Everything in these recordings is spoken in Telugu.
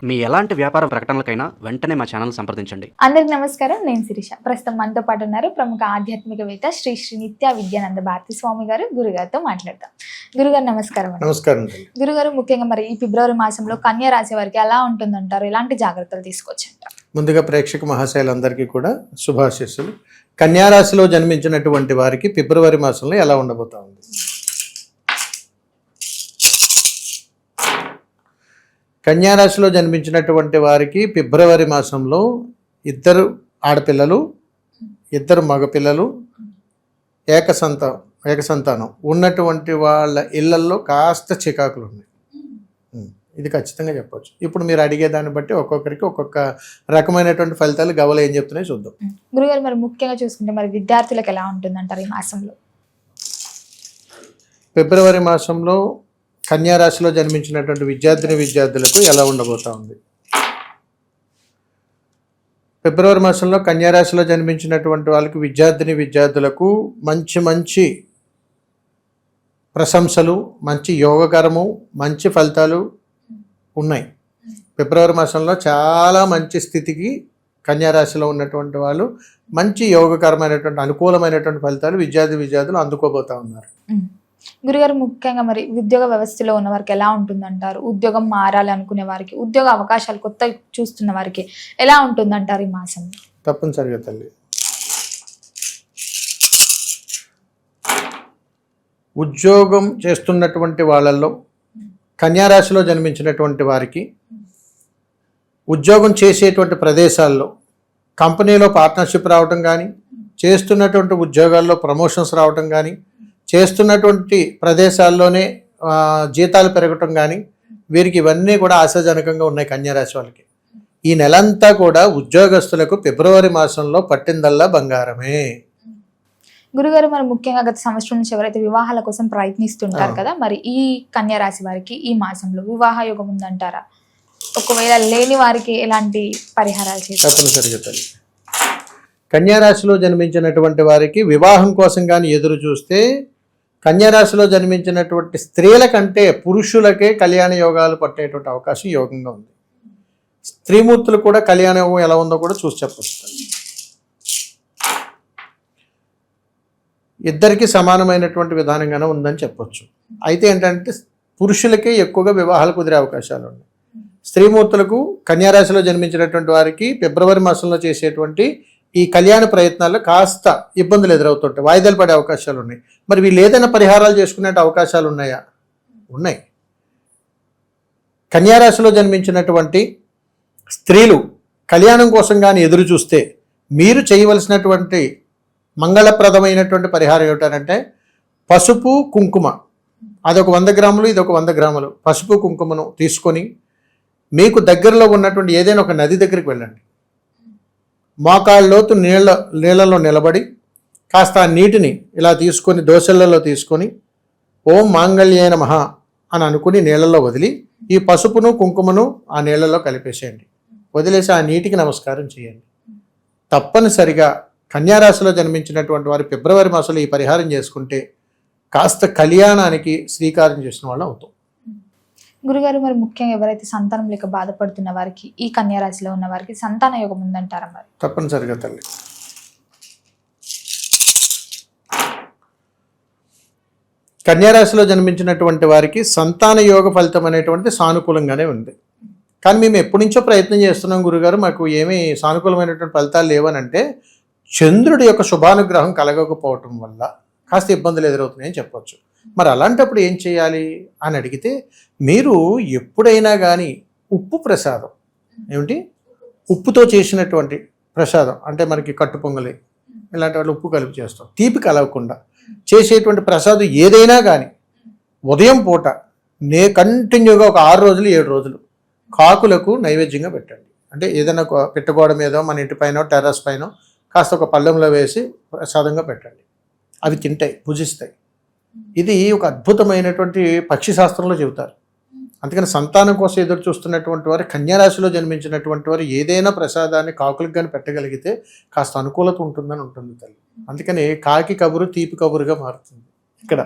మీ ఎలాంటి వ్యాపార ప్రకటనలకైనా వెంటనే మా ఛానల్ సంప్రదించండి. అందరికి నమస్కారం. నేను శిరీష. ప్రస్తుతం మనతో పాటు ఉన్నారు ప్రముఖ ఆధ్యాత్మికవేత్త శ్రీ శ్రీ నిత్య విద్యానంద భారతి స్వామి గారు. గురుగారితో మాట్లాడతాం. గురుగారు నమస్కారం. నమస్కారం. గురుగారు, ముఖ్యంగా మరి ఈ ఫిబ్రవరి మాసంలో కన్యా రాశి వారికి ఎలా ఉంటుందంటారు? ఎలాంటి జాగ్రత్తలు తీసుకోవచ్చంటారు? ముందుగా ప్రేక్షక మహాశయులందరికీ కూడా శుభాశీస్సులు. కన్యా రాశిలో జన్మించినటువంటి వారికి ఫిబ్రవరి మాసంలో ఎలా ఉండబోతా ఉంది? కన్యా రాశిలో జన్మించినటువంటి వారికి ఫిబ్రవరి మాసంలో ఇద్దరు ఆడపిల్లలు, ఇద్దరు మగపిల్లలు, ఏకసంతానం ఉన్నటువంటి వాళ్ళ ఇళ్లల్లో కాస్త చికాకులు ఉన్నాయి. ఇది ఖచ్చితంగా చెప్పవచ్చు. ఇప్పుడు మీరు అడిగే దాన్ని బట్టి ఒక్కొక్కరికి ఒక్కొక్క రకమైనటువంటి ఫలితాలు గవలు ఏం చెప్తున్నాయి చూద్దాం. గురుగారు, మరి ముఖ్యంగా చూసుకుంటే మరి విద్యార్థులకు ఎలా ఉంటుందంటారు ఈ మాసంలో? ఫిబ్రవరి మాసంలో కన్యా రాశిలో జన్మించినటువంటి విద్యార్థులకు ఎలా ఉండబోతా ఉంది? ఫిబ్రవరి మాసంలో కన్యా రాశిలో జన్మించినటువంటి వాళ్ళకి విద్యార్థులకు మంచి ప్రశంసలు, మంచి యోగకరము, మంచి ఫలితాలు ఉన్నాయి. ఫిబ్రవరి మాసంలో చాలా మంచి స్థితికి కన్యా రాశిలో ఉన్నటువంటి వాళ్ళు మంచి యోగకరమైనటువంటి అనుకూలమైనటువంటి ఫలితాలు విద్యార్థులు అందుకోబోతా ఉన్నారు. గురుగారు, ముఖ్యంగా మరి ఉద్యోగ వ్యవస్థలో ఉన్న వారికి ఎలా ఉంటుందంటారు? ఉద్యోగం మారాలి అనుకునే వారికి, ఉద్యోగ అవకాశాలు కొత్త చూస్తున్న వారికి ఎలా ఉంటుందంటారు ఈ మాసంలో? తప్పనిసరిగా తల్లి, ఉద్యోగం చేస్తున్నటువంటి వాళ్ళల్లో కన్యా రాశిలో జన్మించినటువంటి వారికి ఉద్యోగం చేసేటువంటి ప్రదేశాల్లో కంపెనీలో పార్ట్నర్షిప్ రావటం కానీ, చేస్తున్నటువంటి ఉద్యోగాల్లో ప్రమోషన్స్ రావటం కానీ, చేస్తున్నటువంటి ప్రదేశాల్లోనే జీతాలు పెరగటం కానీ, వీరికి ఇవన్నీ కూడా ఆశాజనకంగా ఉన్నాయి కన్యా రాశి వాళ్ళకి. ఈ నెలంతా కూడా ఉద్యోగస్తులకు ఫిబ్రవరి మాసంలో పట్టిందల్లా బంగారమే. గురుగారు, మరి ముఖ్యంగా గత సంవత్సరం నుంచి ఎవరైతే వివాహాల కోసం ప్రయత్నిస్తుంటారు కదా, మరి ఈ కన్యా రాశి వారికి ఈ మాసంలో వివాహ యోగం ఉందంటారా? ఒకవేళ లేని వారికి ఎలాంటి పరిహారాలు చేస్తారు? తప్పనిసరిగా తల్లి, కన్యా రాశిలో జన్మించినటువంటి వారికి వివాహం కోసం కానీ ఎదురు చూస్తే కన్యా రాశిలో జన్మించినటువంటి స్త్రీల కంటే పురుషులకే కళ్యాణ యోగాలు పట్టేటువంటి అవకాశం యోగంగా ఉంది. స్త్రీమూర్తులు కూడా కళ్యాణ యోగం ఎలా ఉందో కూడా చూసి చెప్పచ్చు. ఇద్దరికి సమానమైనటువంటి విధానంగానే ఉందని చెప్పొచ్చు. అయితే ఏంటంటే పురుషులకే ఎక్కువగా వివాహాలు కుదిరే అవకాశాలు ఉన్నాయి. స్త్రీమూర్తులకు కన్యా రాశిలో జన్మించినటువంటి వారికి ఫిబ్రవరి మాసంలో చేసేటువంటి ఈ కళ్యాణ ప్రయత్నాల్లో కాస్త ఇబ్బందులు ఎదురవుతుంటాయి, వాయిదాలు పడే అవకాశాలు ఉన్నాయి. మరి వీళ్ళు ఏదైనా పరిహారాలు చేసుకునే అవకాశాలు ఉన్నాయా? ఉన్నాయి. కన్యా రాశిలో జన్మించినటువంటి స్త్రీలు కళ్యాణం కోసం కానీ ఎదురు చూస్తే మీరు చేయవలసినటువంటి మంగళప్రదమైనటువంటి పరిహారం ఏమిటంటే పసుపు కుంకుమ, అదొక 100 గ్రాములు, ఇదొక 100 గ్రాములు పసుపు కుంకుమను తీసుకొని మీకు దగ్గరలో ఉన్నటువంటి ఏదైనా ఒక నది దగ్గరికి వెళ్ళండి. మోకాళ్ళలోతు నీళ్ళలో నిలబడి కాస్త ఆ నీటిని ఇలా తీసుకొని దోశలలో తీసుకొని ఓం మాంగళ్యేన నమః అని అనుకుని నీళ్ళలో వదిలి ఈ పసుపును కుంకుమను ఆ నీళ్ళలో కలిపేసేయండి. వదిలేసి ఆ నీటికి నమస్కారం చేయండి. తప్పనిసరిగా కన్యా రాశిలో జన్మించినటువంటి వారు ఫిబ్రవరి మాసంలో ఈ పరిహారం చేసుకుంటే కాస్త కళ్యాణానికి శ్రీకారం చేసిన వాళ్ళు అవుతాం. గురుగారు, మరి ముఖ్యంగా ఎవరైతే సంతానం లేక బాధపడుతున్న వారికి, ఈ కన్యా రాశిలో ఉన్న వారికి సంతాన యోగం ఉందంటారా? మరి తప్పనిసరిగా తల్లి, కన్యా రాశిలో జన్మించినటువంటి వారికి సంతాన యోగ ఫలితం అనేటువంటి సానుకూలంగానే ఉంది. కానీ మేము ఎప్పటి నుంచో ప్రయత్నం చేస్తున్నాం గురుగారు, మాకు ఏమీ సానుకూలమైనటువంటి ఫలితాలు లేవనంటే చంద్రుడి యొక్క శుభానుగ్రహం కలగకపోవటం వల్ల కాస్త ఇబ్బందులు ఎదురవుతున్నాయని చెప్పవచ్చు. మరి అలాంటప్పుడు ఏం చేయాలి అని అడిగితే, మీరు ఎప్పుడైనా కానీ ఉప్పు ప్రసాదం, ఏమిటి ఉప్పుతో చేసినటువంటి ప్రసాదం అంటే మనకి కట్టు పొంగలి ఇలాంటి వాళ్ళు ఉప్పు కలిపి చేస్తాం, తీపి కలవకుండా చేసేటువంటి ప్రసాదం ఏదైనా కానీ ఉదయం పూట కంటిన్యూగా ఒక 6 రోజులు 7 రోజులు కాకులకు నైవేద్యంగా పెట్టండి. అంటే ఏదైనా పెట్టగోడ మీద మన ఇంటి పైన టెర్రస్ పైన కాస్త ఒక పళ్ళెంలో వేసి ప్రసాదంగా పెట్టండి. అవి తింటాయి, భుజిస్తాయి. ఇది ఒక అద్భుతమైనటువంటి పక్షి శాస్త్రంలో చెబుతారు. అందుకని సంతానం కోసం ఎదురు చూస్తున్నటువంటి వారు, కన్యా రాశిలో జన్మించినటువంటి వారు ఏదైనా ప్రసాదాన్ని కాకులకు కానీ పెట్టగలిగితే కాస్త అనుకూలత ఉంటుందని ఉంటుంది తల్లి. అందుకని కాకి కబురు తీపి కబురుగా మారుతుంది. ఇక్కడ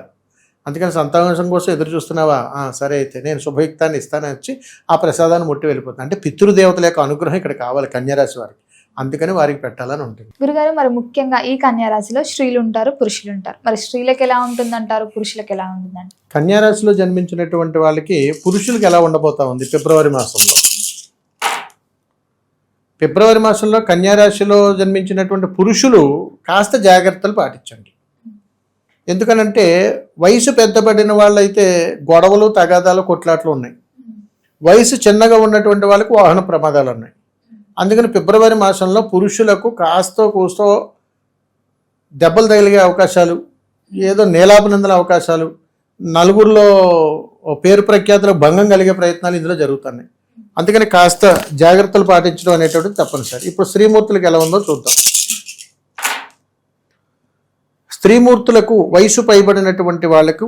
అందుకని సంతానం కోసం ఎదురు చూస్తున్నావా, సరే అయితే నేను శుభయుక్తాన్ని ఇస్తానని వచ్చి ఆ ప్రసాదాన్ని ముట్టి వెళ్ళిపోతుంది. అంటే పితృదేవతల యొక్క అనుగ్రహం ఇక్కడ కావాలి కన్యారాశి వారికి, అందుకని వారికి పెట్టాలని ఉంటుంది. గురుగారు మరి ముఖ్యంగా ఈ కన్యా రాశిలో స్త్రీలు ఉంటారు, పురుషులు ఉంటారు. మరి స్త్రీలకు ఎలా ఉంటుందంటారు, పురుషులకు ఎలా ఉంటుందండి? కన్యారాశిలో జన్మించినటువంటి వాళ్ళకి పురుషులకి ఎలా ఉండబోతా ఉంది ఫిబ్రవరి మాసంలో. ఫిబ్రవరి మాసంలో కన్యారాశిలో జన్మించినటువంటి పురుషులు కాస్త జాగ్రత్తలు పాటించండి. ఎందుకనంటే వయసు పెద్దబడిన వాళ్ళైతే గొడవలు తగాదాలు కొట్లాట్లు ఉన్నాయి, వయసు చిన్నగా ఉన్నటువంటి వాళ్ళకి వాహన ప్రమాదాలు ఉన్నాయి. అందుకని ఫిబ్రవరి మాసంలో పురుషులకు కాస్తో కూస్తో దెబ్బలు తగిలిగే అవకాశాలు, ఏదో నీలాభినందన అవకాశాలు, నలుగురిలో పేరు ప్రఖ్యాతులకు భంగం కలిగే ప్రయత్నాలు ఇందులో జరుగుతున్నాయి. అందుకని కాస్త జాగ్రత్తలు పాటించడం అనేటువంటిది తప్పనిసరి. ఇప్పుడు స్త్రీమూర్తులకు ఎలా ఉందో చూద్దాం. స్త్రీమూర్తులకు వయసు పైబడినటువంటి వాళ్లకు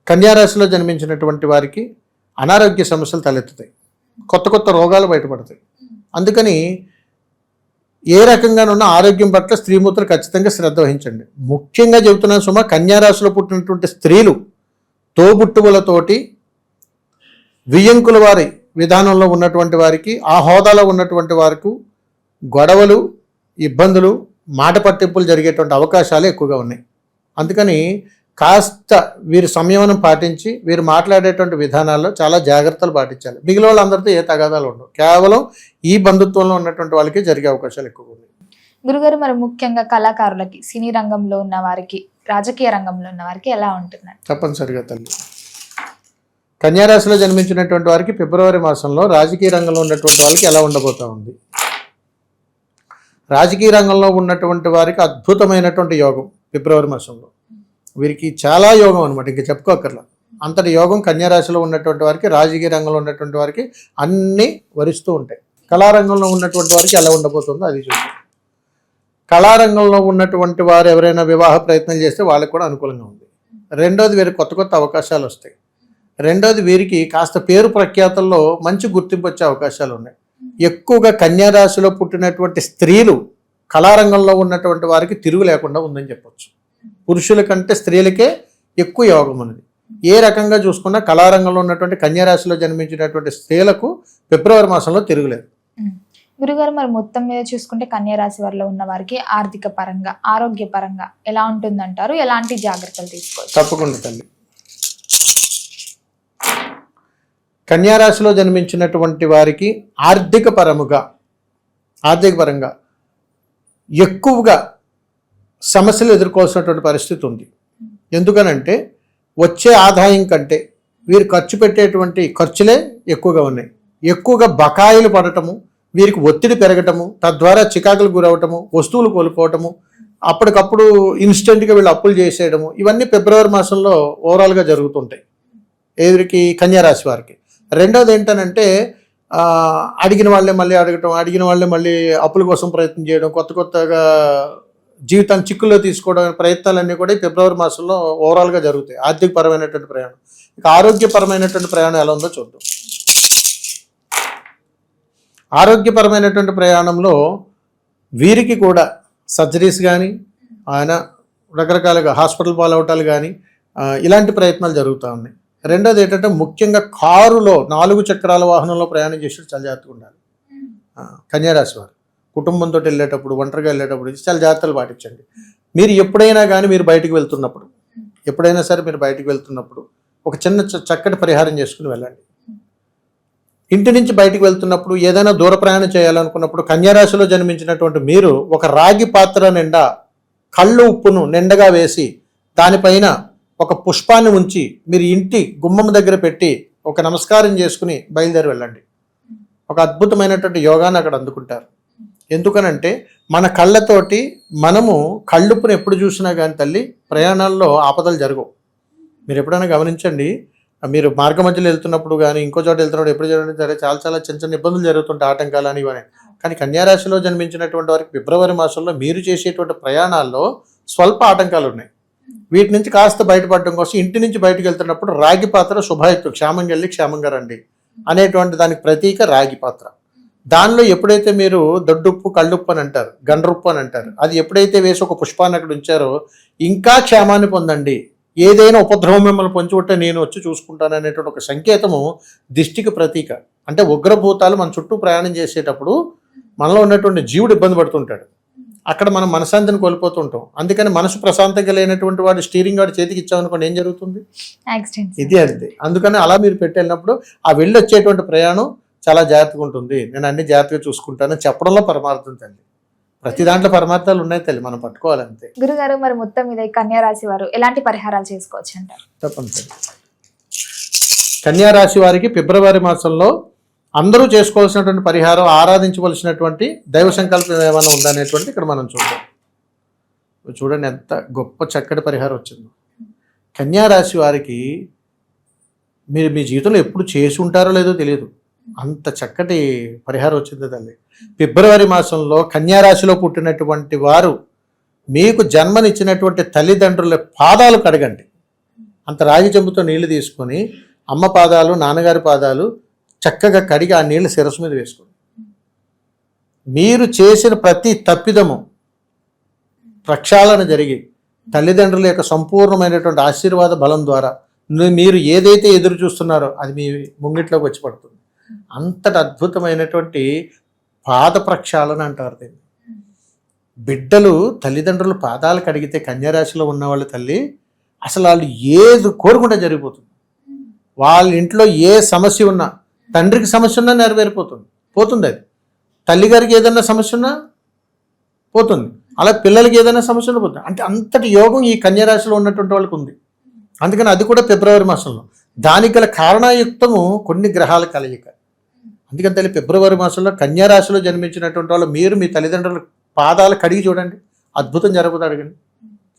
కన్యారాశిలో జన్మించినటువంటి వారికి అనారోగ్య సమస్యలు తలెత్తుతాయి, కొత్త కొత్త రోగాలు బయటపడతాయి. అందుకని ఏ రకంగానున్న ఆరోగ్యం పట్ల స్త్రీమూర్తులు ఖచ్చితంగా శ్రద్ధ వహించండి. ముఖ్యంగా చెబుతున్నాను సుమా, కన్యారాశిలో పుట్టినటువంటి స్త్రీలు తోబుట్టువులతోటి వియ్యంకుల వారి విధానంలో ఉన్నటువంటి వారికి, ఆ హోదాలో ఉన్నటువంటి వారికి గొడవలు, ఇబ్బందులు, మాట పట్టింపులు జరిగేటువంటి అవకాశాలు ఎక్కువగా ఉన్నాయి. అందుకని కాస్త వీరు సంయమనం పాటించి వీరు మాట్లాడేటువంటి విధానాల్లో చాలా జాగ్రత్తలు పాటించాలి. మిగిలిన వాళ్ళందరితో ఏ తగాదాలు ఉండవు, కేవలం ఈ బంధుత్వంలో ఉన్నటువంటి వాళ్ళకి జరిగే అవకాశాలు ఎక్కువగా ఉన్నాయి. గురుగారు మరి ముఖ్యంగా కళాకారులకి, సినీ రంగంలో ఉన్న వారికి, రాజకీయ రంగంలో ఉన్న వారికి ఎలా ఉంటుందండి? తప్పనిసరిగా తల్లి, కన్యారాశిలో జన్మించినటువంటి వారికి ఫిబ్రవరి మాసంలో రాజకీయ రంగంలో ఉన్నటువంటి వాళ్ళకి ఎలా ఉండబోతా ఉంది. రాజకీయ రంగంలో ఉన్నటువంటి వారికి అద్భుతమైనటువంటి యోగం ఫిబ్రవరి మాసంలో. వీరికి చాలా యోగం అనమాట, ఇంక చెప్పుకోకర్లా. అంతటి యోగం కన్యారాశిలో ఉన్నటువంటి వారికి, రాజకీయ రంగంలో ఉన్నటువంటి వారికి అన్నీ వరిస్తూ ఉంటాయి. కళారంగంలో ఉన్నటువంటి వారికి ఎలా ఉండబోతుందో అది చూద్దాం. కళారంగంలో ఉన్నటువంటి వారు ఎవరైనా వివాహ ప్రయత్నం చేస్తే వాళ్ళకి కూడా అనుకూలంగా ఉంది. రెండోది, వీరికి కొత్త కొత్త అవకాశాలు వస్తాయి. రెండోది, వీరికి కాస్త పేరు ప్రఖ్యాతల్లో మంచి గుర్తింపు వచ్చే అవకాశాలు ఉన్నాయి. ఎక్కువగా కన్యారాశిలో పుట్టినటువంటి స్త్రీలు కళారంగంలో ఉన్నటువంటి వారికి తిరుగు లేకుండా ఉందని చెప్పొచ్చు. పురుషుల కంటే స్త్రీలకే ఎక్కువ యోగం ఉన్నది. ఏ రకంగా చూసుకున్నా కళారంగంలో ఉన్నటువంటి కన్యారాశిలో జన్మించినటువంటి స్త్రీలకు ఫిబ్రవరి మాసంలో తిరుగులేదు. గురుగారు మరి మొత్తం మీద చూసుకుంటే కన్యా రాశి వారిలో ఉన్న వారికి ఆర్థిక పరంగా, ఆరోగ్య పరంగా ఎలా ఉంటుందంటారు? ఎలాంటి జాగ్రత్తలు తీసుకోవచ్చు? తప్పకుండా తల్లి, కన్యారాశిలో జన్మించినటువంటి వారికి ఆర్థిక పరంగా ఎక్కువగా సమస్యలు ఎదుర్కోవాల్సినటువంటి పరిస్థితి ఉంది. ఎందుకనంటే వచ్చే ఆదాయం కంటే వీరు ఖర్చు పెట్టేటువంటి ఖర్చులే ఎక్కువగా ఉన్నాయి. ఎక్కువగా బకాయిలు పడటము, వీరికి ఒత్తిడి పెరగటము, తద్వారా చికాకులు గురవటము, వస్తువులు కోల్పోవటము, అప్పటికప్పుడు ఇన్స్టెంట్గా వీళ్ళు అప్పులు చేసేయడము, ఇవన్నీ ఫిబ్రవరి మాసంలో ఓవరాల్గా జరుగుతుంటాయి ఎవరికి, కన్యారాశి వారికి. రెండోది ఏంటనంటే అడిగిన వాళ్ళే మళ్ళీ అడగటం, అడిగిన వాళ్ళే మళ్ళీ అప్పుల కోసం ప్రయత్నం చేయడం, కొత్తగా జీవితాన్ని చిక్కుల్లో తీసుకోవడం ప్రయత్నాలన్నీ కూడా ఫిబ్రవరి మాసంలో ఓవరాల్గా జరుగుతాయి. ఆర్థికపరమైనటువంటి ప్రయాణం. ఇక ఆరోగ్యపరమైనటువంటి ప్రయాణం ఎలా ఉందో చూద్దాం. ఆరోగ్యపరమైనటువంటి ప్రయాణంలో వీరికి కూడా సర్జరీస్ కానీ, ఆయన రకరకాలుగా హాస్పిటల్ పాలవటాలు కానీ ఇలాంటి ప్రయత్నాలు జరుగుతూ ఉన్నాయి. రెండోది ఏంటంటే ముఖ్యంగా కారులో 4 చక్రాల వాహనంలో ప్రయాణం చేసేది చాలా జాగ్రత్తగా ఉండాలి. కన్యారాశి వారు కుటుంబంతో వెళ్ళేటప్పుడు, ఒంటరిగా వెళ్ళేటప్పుడు చాలా జాగ్రత్తలు పాటించండి. మీరు ఎప్పుడైనా కానీ మీరు బయటకు వెళ్తున్నప్పుడు, ఎప్పుడైనా సరే మీరు బయటకు వెళ్తున్నప్పుడు ఒక చిన్న చక్కటి పరిహారం చేసుకుని వెళ్ళండి. ఇంటి నుంచి బయటకు వెళ్తున్నప్పుడు, ఏదైనా దూర ప్రయాణం చేయాలనుకున్నప్పుడు కన్యారాశిలో జన్మించినటువంటి మీరు ఒక రాగి పాత్ర నిండా కళ్ళు ఉప్పును నిండగా వేసి దానిపైన ఒక పుష్పాన్ని ఉంచి మీరు ఇంటి గుమ్మం దగ్గర పెట్టి ఒక నమస్కారం చేసుకుని బయలుదేరి వెళ్ళండి. ఒక అద్భుతమైనటువంటి యోగాన్ని అక్కడ అందుకుంటారు. ఎందుకనంటే మన కళ్ళతోటి మనము కళ్ళుప్పును ఎప్పుడు చూసినా కానీ తల్లి ప్రయాణాల్లో ఆపదలు జరగవు. మీరు ఎప్పుడైనా గమనించండి, మీరు మార్గ మధ్యలో వెళ్తున్నప్పుడు కానీ ఇంకో చోట వెళ్తున్నప్పుడు ఎప్పుడు జరగడం సరే చాలా చిన్న ఇబ్బందులు జరుగుతుంటాయి, ఆటంకాలు అని ఇవన్నీ. కానీ కన్యారాశిలో జన్మించినటువంటి వారికి ఫిబ్రవరి మాసంలో మీరు చేసేటువంటి ప్రయాణాల్లో స్వల్ప ఆటంకాలు ఉన్నాయి. వీటి నుంచి కాస్త బయటపడడం కోసం ఇంటి నుంచి బయటకు వెళ్తున్నప్పుడు రాగి పాత్ర శుభాయుక్తం, క్షేమంగా వెళ్ళి క్షేమంగా రండి అనేటువంటి దానికి ప్రతీక రాగి పాత్ర. దానిలో ఎప్పుడైతే మీరు దొడ్డుప్పు, కళ్ళుప్పు అని అంటారు, గండ్రుప్పు అని అంటారు, అది ఎప్పుడైతే వేసి ఒక పుష్పాన్ని అక్కడ ఉంచారో ఇంకా క్షేమాన్ని పొందండి ఏదైనా ఉపద్రవం మిమ్మల్ని పొంచి ఉంటే నేను వచ్చి చూసుకుంటాను అనేటువంటి ఒక సంకేతము దిష్టికి ప్రతీక. అంటే ఉగ్రభూతాలు మన చుట్టూ ప్రయాణం చేసేటప్పుడు మనలో ఉన్నటువంటి జీవుడు ఇబ్బంది పడుతుంటాడు, అక్కడ మనం మనశాంతిని కోల్పోతుంటాం. అందుకని మనసు ప్రశాంతంగా లేనటువంటి వాడు స్టీరింగ్ వాడు చేతికి ఇచ్చామనుకోండి ఏం జరుగుతుంది? యాక్సిడెంట్స్. ఇది అంతే. అందుకని అలా మీరు పెట్టేళ్ళినప్పుడు ఆ వెళ్ళి వచ్చేటువంటి ప్రయాణం చాలా జాగ్రత్తగా ఉంటుంది. నేను అన్ని జాగ్రత్తగా చూసుకుంటాను చెప్పడంలో పరమార్థం తల్లి. ప్రతి దాంట్లో పరమార్థాలు ఉన్నాయి తల్లి, మనం పట్టుకోవాలంతే. గురుగారు మరి మొత్తం మీద ఈ కన్యా రాశి వారు ఎలాంటి పరిహారాలు చేసుకోవచ్చు అంటారు? తప్పనిసరి. కన్యా రాశి వారికి ఫిబ్రవరి మాసంలో అందరూ చేసుకోవాల్సినటువంటి పరిహారం, ఆరాధించవలసినటువంటి దైవ సంకల్పం ఏమైనా ఉందనేటువంటి ఇక్కడ మనం చూద్దాం. చూడండి ఎంత గొప్ప చక్కటి పరిహారం వచ్చిందో. కన్యా రాశి వారికి మీరు మీ జీవితంలో ఎప్పుడు చేసి ఉంటారో లేదో తెలియదు, అంత చక్కటి పరిహారం వచ్చింది తల్లి. ఫిబ్రవరి మాసంలో కన్యా రాశిలో పుట్టినటువంటి వారు మీకు జన్మనిచ్చినటువంటి తల్లిదండ్రుల పాదాలు కడగండి. అంత రాగి చెంబుతో నీళ్లు తీసుకొని అమ్మ పాదాలు నాన్నగారి పాదాలు చక్కగా కడిగి ఆ నీళ్లు శిరస్సు మీద వేసుకోండి. మీరు చేసిన ప్రతి తప్పిదము ప్రక్షాళన జరిగి తల్లిదండ్రుల యొక్క సంపూర్ణమైనటువంటి ఆశీర్వాద బలం ద్వారా మీరు ఏదైతే ఎదురు చూస్తున్నారో అది మీ ముంగిట్లోకి వచ్చి పడుతుంది. అంతటి అద్భుతమైనటువంటి పాద ప్రక్షాళన అంటారు దీన్ని. బిడ్డలు తల్లిదండ్రులు పాదాలు కడిగితే కన్యారాశిలో ఉన్నవాళ్ళు తల్లి అసలు వాళ్ళు ఏది కోరుకుంటే జరిగిపోతుంది. వాళ్ళ ఇంట్లో ఏ సమస్య ఉన్నా, తండ్రికి సమస్య ఉన్నా నెరవేరిపోతుంది, పోతుంది. అది తల్లిగారికి ఏదైనా సమస్య ఉన్నా పోతుంది, అలా పిల్లలకి ఏదైనా సమస్య ఉన్నా పోతుంది. అంటే అంతటి యోగం ఈ కన్యారాశిలో ఉన్నటువంటి వాళ్ళకి ఉంది. అందుకని అది కూడా ఫిబ్రవరి మాసంలో. దానికి గల కారణయుక్తము కొన్ని గ్రహాల కలయిక. అందుకని తల్లి ఫిబ్రవరి మాసంలో కన్యారాశిలో జన్మించినటువంటి వాళ్ళు మీరు మీ తల్లిదండ్రుల పాదాలు కడిగి చూడండి, అద్భుతం జరుగుతుంది. అడగండి,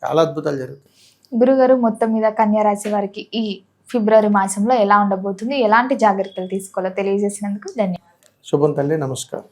చాలా అద్భుతాలు జరుగుతాయి. గురుగారు మొత్తం మీద కన్యా రాశి వారికి ఈ ఫిబ్రవరి మాసంలో ఎలా ఉండబోతుంది, ఎలాంటి జాగ్రత్తలు తీసుకోవాలో తెలియజేసినందుకు ధన్యవాదాలు. శుభం తల్లి, నమస్కారం.